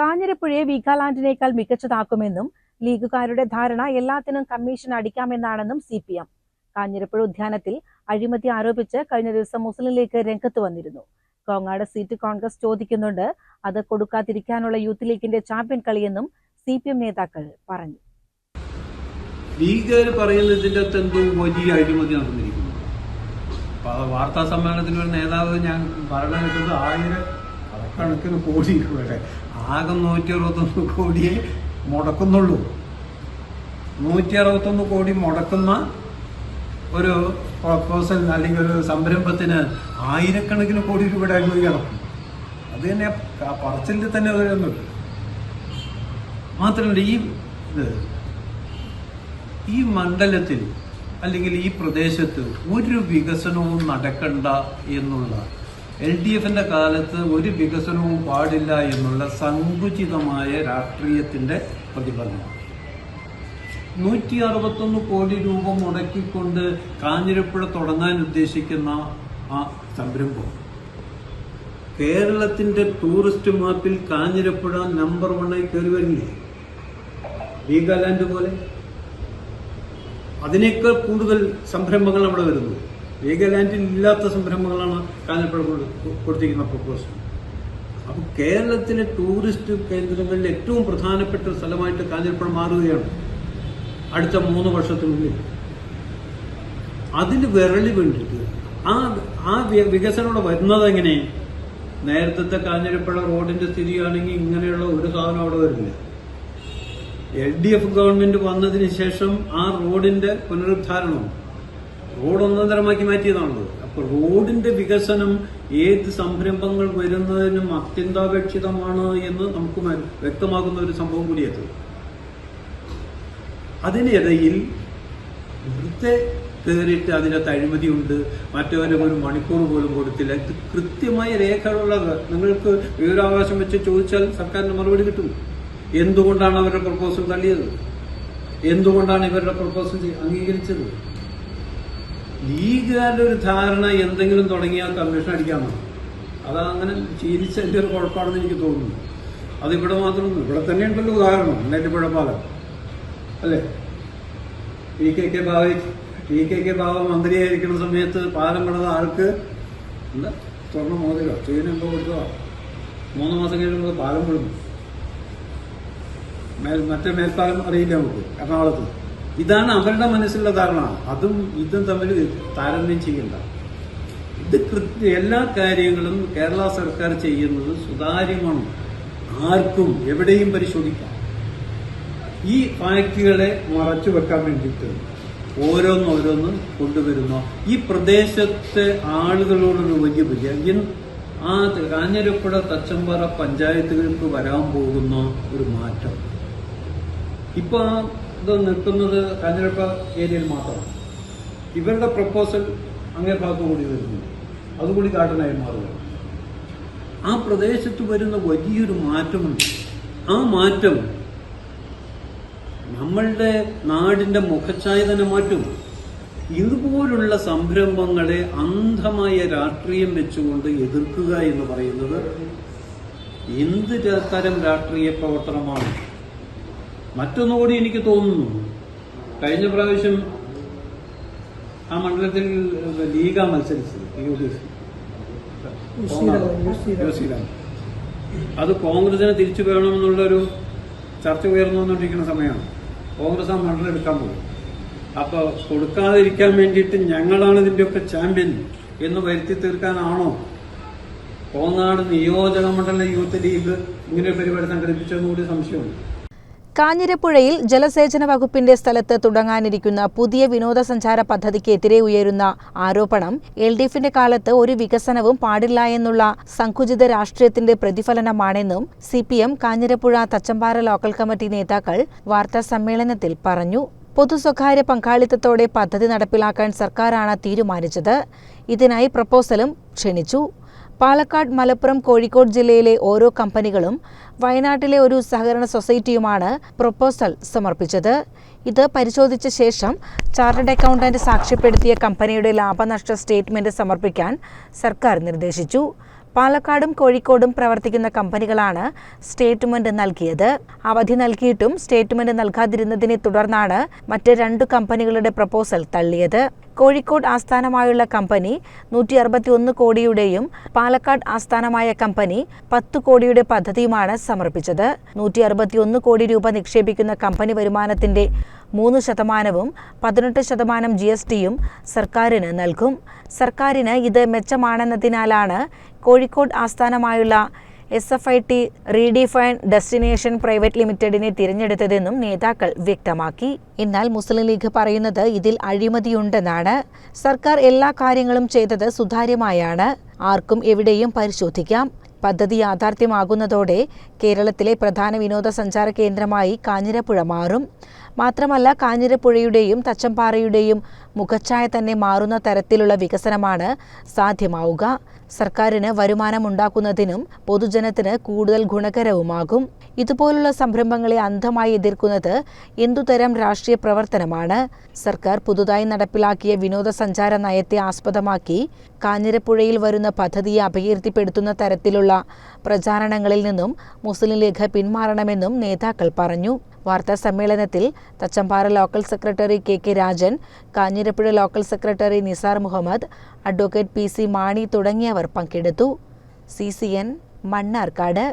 കാഞ്ഞിരപ്പുഴയെ വീഗാലാൻഡിനേക്കാൾ മികച്ചതാക്കുമെന്നും ലീഗുകാരുടെ ധാരണ എല്ലാത്തിനും commission അടിക്കാമെന്നാണെന്നും CPM. Kanjirappuzha ഉദ്യാനത്തിൽ അഴിമതി ആരോപിച്ച് കഴിഞ്ഞ ദിവസം മുസ്ലിം ലീഗ് രംഗത്ത് വന്നിരുന്നു. കോങ്ങാട് സീറ്റ് കോൺഗ്രസ് ചോദിക്കുന്നുണ്ട്. അത് കൊടുക്കാതിരിക്കാനുള്ള യൂത്ത് ലീഗിന്റെ ചാമ്പ്യൻ കളിയെന്നും CPM നേതാക്കൾ പറഞ്ഞു. ലീഗുകാർ പറയുന്നതിൻ്റെ അകത്ത് എന്തോ വലിയ അഴിമതി നടന്നിരിക്കുന്നു. വാർത്താ സമ്മേളനത്തിൽ ഒരു നേതാവ് ഞാൻ ഭരണം കിട്ടുന്നത് 1000 കണക്കിന് കോടി രൂപയുടെ ആകെ 161 കോടിയെ മുടക്കുന്നുള്ളൂ. 161 കോടി മുടക്കുന്ന ഒരു പ്രപ്പോസൽ അല്ലെങ്കിൽ ഒരു സംരംഭത്തിന് 1000 കോടി രൂപയുടെ അഴിമതി നടക്കും. അത് തന്നെ പറച്ചിൽ തന്നെ വരുന്നുണ്ട്. മാത്രമല്ല ഈ മണ്ഡലത്തിൽ അല്ലെങ്കിൽ ഈ പ്രദേശത്ത് ഒരു വികസനവും നടക്കണ്ട എന്നുള്ള LDFന്റെ കാലത്ത് ഒരു വികസനവും പാടില്ല എന്നുള്ള സങ്കുചിതമായ രാഷ്ട്രീയത്തിന്റെ പ്രതിഫലനമാണ്. 161 കോടി രൂപ മുടക്കിക്കൊണ്ട് കാഞ്ഞിരപ്പുഴ തുടങ്ങാൻ ഉദ്ദേശിക്കുന്ന ആ സംരംഭം കേരളത്തിന്റെ ടൂറിസ്റ്റ് മാപ്പിൽ കാഞ്ഞിരപ്പുഴ നമ്പർ 1 കയറി വരില്ലേ? വീഗാലാൻഡ് പോലെ അതിനേക്കാൾ കൂടുതൽ സംരംഭങ്ങൾ അവിടെ വരുന്നു. വീഗാലാൻഡിൽ ഇല്ലാത്ത സംരംഭങ്ങളാണ് കാഞ്ഞിരപ്പുഴ കൊടുത്തിരിക്കുന്ന പ്രപ്പോസൽ. അപ്പോൾ കേരളത്തിലെ ടൂറിസ്റ്റ് കേന്ദ്രങ്ങളിൽ ഏറ്റവും പ്രധാനപ്പെട്ട സ്ഥലമായിട്ട് കാഞ്ഞിരപ്പുഴ മാറുകയാണ് അടുത്ത 3 വർഷത്തിനുള്ളിൽ. അതിന് വിരളി വേണ്ടിയിട്ട് ആ വികസനം വരുന്നത് എങ്ങനെ? നേരത്തെ കാഞ്ഞിരപ്പുഴ റോഡിന്റെ സ്ഥിതിയാണെങ്കിൽ ഇങ്ങനെയുള്ള ഒരു സാധനം അവിടെ വരില്ല. LDF ഗവൺമെന്റ് വന്നതിന് ശേഷം ആ റോഡിന്റെ പുനരുദ്ധാരണം റോഡ് ഒന്നൊന്നരമാക്കി മാറ്റിയതാണല്ലോ. അപ്പൊ റോഡിന്റെ വികസനം ഏത് സംരംഭങ്ങൾ വരുന്നതിനും അത്യന്താപേക്ഷിതമാണ് എന്ന് നമുക്ക് വ്യക്തമാക്കുന്ന ഒരു സംഭവം കൂടിയത്. അതിനിടയിൽ ഇവിടുത്തെ കയറിയിട്ട് അതിനകത്ത് അഴിമതിയുണ്ട്, മറ്റവരും ഒരു മണിക്കൂർ പോലും കൊടുത്തില്ല. ഇത് കൃത്യമായ രേഖകളുള്ളത്. നിങ്ങൾക്ക് വിവരാവകാശം വെച്ച് ചോദിച്ചാൽ സർക്കാരിന് മറുപടി കിട്ടും. എന്തുകൊണ്ടാണ് അവരുടെ പ്രപ്പോസൽ തള്ളിയത്? എന്തുകൊണ്ടാണ് ഇവരുടെ പ്രപ്പോസൽ അംഗീകരിച്ചത്? ലീഗുകാരുടെ ഒരു ധാരണ എന്തെങ്കിലും തുടങ്ങിയാൽ കമ്മീഷൻ അടിക്കാമെന്നാണ്. അതങ്ങനെ ശീലിച്ചതിന്റെ ഒരു കുഴപ്പമാണെന്ന് എനിക്ക് തോന്നുന്നു. അതിവിടെ മാത്രമൊന്നും, ഇവിടെ തന്നെ ഉണ്ടല്ലോ ഉദാഹരണം, നെല്ലിപ്പുഴ പാലം അല്ലേ? PKK ബാബ മന്ത്രിയായിരിക്കുന്ന സമയത്ത് പാലം പണിത ആൾക്ക് എന്താ സ്വർണ്ണ മോതിരോ ചെയ്യുന്നുണ്ടോ കൊടുത്തോ? 3 മാസം കഴിയുമ്പോൾ പാലം വിടുന്നു. മറ്റേ മേൽപ്പാലം അറിയില്ല നമുക്ക് എറണാകുളത്ത്. ഇതാണ് അവരുടെ മനസ്സിലുള്ള ധാരണ. ഇതും തമ്മിൽ താരതമ്യം ചെയ്യണ്ട. ഇത് എല്ലാ കാര്യങ്ങളും കേരള സർക്കാർ ചെയ്യുന്നത് സുതാര്യമാണ്. ആർക്കും എവിടെയും പരിശോധിക്കാം. ഈ ഫാക്ടുകളെ മറച്ചു വെക്കാൻ വേണ്ടിയിട്ട് ഓരോന്നോരോന്ന് കൊണ്ടുവരുന്നു. ഈ പ്രദേശത്തെ ആളുകളോടൊരു വലിയ ആ കാഞ്ഞിരപ്പുഴ തച്ചമ്പാറ പഞ്ചായത്തുകൾക്ക് വരാൻ പോകുന്ന ഒരു മാറ്റം ഇപ്പൊ ഇത് നിൽക്കുന്നത് കാഞ്ഞിരപ്പുഴ ഏരിയയിൽ മാത്രമാണ്. ഇവരുടെ പ്രപ്പോസൽ അങ്ങേ ഭാഗത്ത് കൂടി വരുന്നു. അതുകൂടി കാട്ടനായി മാറുക. ആ പ്രദേശത്ത് വരുന്ന വലിയൊരു മാറ്റമുണ്ട്. ആ മാറ്റം നമ്മളുടെ നാടിന്റെ മുഖച്ഛായ തന്നെ മാറ്റും. ഇതുപോലുള്ള സംരംഭങ്ങളെ അന്ധമായ രാഷ്ട്രീയം വെച്ചുകൊണ്ട് എതിർക്കുക എന്ന് പറയുന്നത് എന്ത് തരം രാഷ്ട്രീയ പ്രവർത്തനമാണ്? മറ്റൊന്നുകൂടി എനിക്ക് തോന്നുന്നു, കഴിഞ്ഞ പ്രാവശ്യം ആ മണ്ഡലത്തിൽ ലീഗാ മത്സരിച്ചത് അത് കോൺഗ്രസിനെ തിരിച്ചു വേണമെന്നുള്ളൊരു ചർച്ച ഉയർന്നുകൊണ്ടിരിക്കുന്ന സമയമാണ്. കോൺഗ്രസ് ആ മണ്ഡലം എടുക്കാൻ പോകും. അപ്പോൾ കൊടുക്കാതിരിക്കാൻ വേണ്ടിയിട്ട് ഞങ്ങളാണ് ഇതിൻ്റെയൊക്കെ ചാമ്പ്യൻ എന്ന് വരുത്തി തീർക്കാനാണോ കോങ്ങാട് നിയോജക മണ്ഡല യൂത്ത് ലീഗ് ഇങ്ങനെ പരിപാടി സംഘടിപ്പിച്ചതെന്നുകൂടി സംശയമുണ്ട്. കാഞ്ഞിരപ്പുഴയിൽ ജലസേചന വകുപ്പിന്റെ സ്ഥലത്ത് തുടങ്ങാനിരിക്കുന്ന പുതിയ വിനോദസഞ്ചാര പദ്ധതിക്കെതിരെ ഉയരുന്ന ആരോപണം LDFന്റെ കാലത്ത് ഒരു വികസനവും പാടില്ല എന്നുള്ള സങ്കുചിത രാഷ്ട്രീയത്തിന്റെ പ്രതിഫലനമാണെന്നും CPM Kanjirappuzha Thachampara local committee നേതാക്കൾ വാർത്താ സമ്മേളനത്തിൽ പറഞ്ഞു. പൊതു സ്വകാര്യ പങ്കാളിത്തത്തോടെ പദ്ധതി നടപ്പിലാക്കാൻ സർക്കാരാണ് തീരുമാനിച്ചത്. ഇതിനായി പ്രപ്പോസലും ക്ഷണിച്ചു. പാലക്കാട്, മലപ്പുറം, കോഴിക്കോട് ജില്ലയിലെ ഓരോ കമ്പനികളും വയനാട്ടിലെ ഒരു സഹകരണ സൊസൈറ്റിയുമാണ് പ്രപ്പോസൽ സമർപ്പിച്ചത്. ഇത് പരിശോധിച്ച ശേഷം ചാർട്ടേഡ് അക്കൗണ്ടന്റ് സാക്ഷ്യപ്പെടുത്തിയ കമ്പനിയുടെ ലാഭനഷ്ട സ്റ്റേറ്റ്മെന്റ് സമർപ്പിക്കാൻ സർക്കാർ നിർദ്ദേശിച്ചു. പാലക്കാടും കോഴിക്കോടും പ്രവർത്തിക്കുന്ന കമ്പനികളാണ് സ്റ്റേറ്റ്മെന്റ് നൽകിയത്. അവധി നൽകിയിട്ടും സ്റ്റേറ്റ്മെന്റ് നൽകാതിരുന്നതിനെ തുടർന്നാണ് മറ്റ് 2 കമ്പനികളുടെ പ്രപ്പോസൽ തള്ളിയത്. കോഴിക്കോട് ആസ്ഥാനമായുള്ള കമ്പനി 161 കോടിയുടെയും പാലക്കാട് ആസ്ഥാനമായ കമ്പനി 10 കോടിയുടെ പദ്ധതിയുമാണ് സമർപ്പിച്ചത്. 161 കോടി രൂപ നിക്ഷേപിക്കുന്ന കമ്പനി വരുമാനത്തിന്റെ 3%വും 18% GSTയും സർക്കാരിന് നൽകും. സർക്കാരിന് ഇത് മെച്ചമാണെന്നതിനാലാണ് കോഴിക്കോട് ആസ്ഥാനമായുള്ള SFIT റീഡിഫൈൻ ഡെസ്റ്റിനേഷൻ പ്രൈവറ്റ് ലിമിറ്റഡിനെ തിരഞ്ഞെടുത്തതെന്നും നേതാക്കൾ വ്യക്തമാക്കി. എന്നാൽ മുസ്ലിം ലീഗ് പറയുന്നത് ഇതിൽ അഴിമതിയുണ്ടെന്നാണ്. സർക്കാർ എല്ലാ കാര്യങ്ങളും ചെയ്തത് സുതാര്യമായാണ്. ആർക്കും എവിടെയും പരിശോധിക്കാം. പദ്ധതി യാഥാർത്ഥ്യമാകുന്നതോടെ കേരളത്തിലെ പ്രധാന വിനോദസഞ്ചാര കേന്ദ്രമായി കാഞ്ഞിരപ്പുഴ മാറും. മാത്രമല്ല, കാഞ്ഞിരപ്പുഴയുടെയും തച്ചമ്പാറയുടെയും മുഖച്ഛായ തന്നെ മാറുന്ന തരത്തിലുള്ള വികസനമാണ് സാധ്യമാവുക. സർക്കാരിന് വരുമാനമുണ്ടാക്കുന്നതിനും പൊതുജനത്തിന് കൂടുതൽ ഗുണകരവുമാകും. ഇതുപോലുള്ള സംരംഭങ്ങളെ അന്ധമായി എതിർക്കുന്നത് എന്തുതരം രാഷ്ട്രീയ പ്രവർത്തനമാണ്? സർക്കാർ പുതുതായി നടപ്പിലാക്കിയ വിനോദസഞ്ചാര നയത്തെ ആസ്പദമാക്കി കാഞ്ഞിരപ്പുഴയിൽ വരുന്ന പദ്ധതിയെ അപകീർത്തിപ്പെടുത്തുന്ന തരത്തിലുള്ള പ്രചാരണങ്ങളിൽ നിന്നും മുസ്ലിം ലീഗ് പിന്മാറണമെന്നും നേതാക്കൾ പറഞ്ഞു. വാർത്താ സമ്മേളനത്തിൽ Thachampara local secretary KK Rajan, Kanjirappuzha local secretary Nisar Muhammad, advocate PC Mani തുടങ്ങിയവർ പങ്കെടുത്തു. CCN മണ്ണാർക്കാട്.